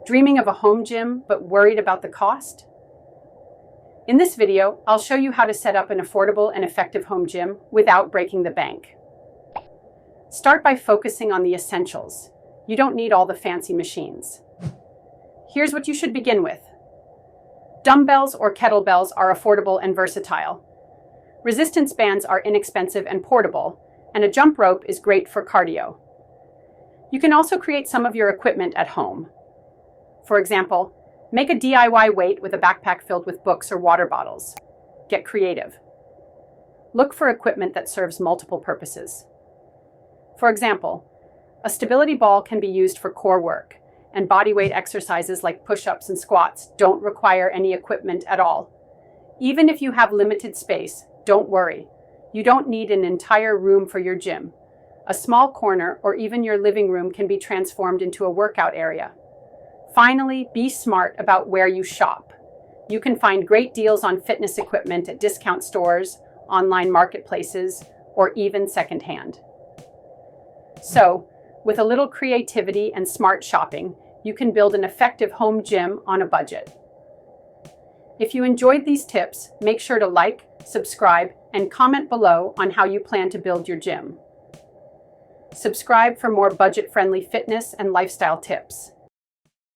Dreaming of a home gym but worried about the cost? In this video, I'll show you how to set up an affordable and effective home gym without breaking the bank. Start by focusing on the essentials. You don't need all the fancy machines. Here's what you should begin with. Dumbbells or kettlebells are affordable and versatile. Resistance bands are inexpensive and portable, and a jump rope is great for cardio. You can also create some of your equipment at home. For example, make a DIY weight with a backpack filled with books or water bottles. Get creative. Look for equipment that serves multiple purposes. For example, a stability ball can be used for core work, and bodyweight exercises like push-ups and squats don't require any equipment at all. Even if you have limited space, don't worry. You don't need an entire room for your gym. A small corner or even your living room can be transformed into a workout area. Finally, be smart about where you shop. You can find great deals on fitness equipment at discount stores, online marketplaces, or even secondhand. So, with a little creativity and smart shopping, you can build an effective home gym on a budget. If you enjoyed these tips, make sure to like, subscribe, and comment below on how you plan to build your gym. Subscribe for more budget-friendly fitness and lifestyle tips.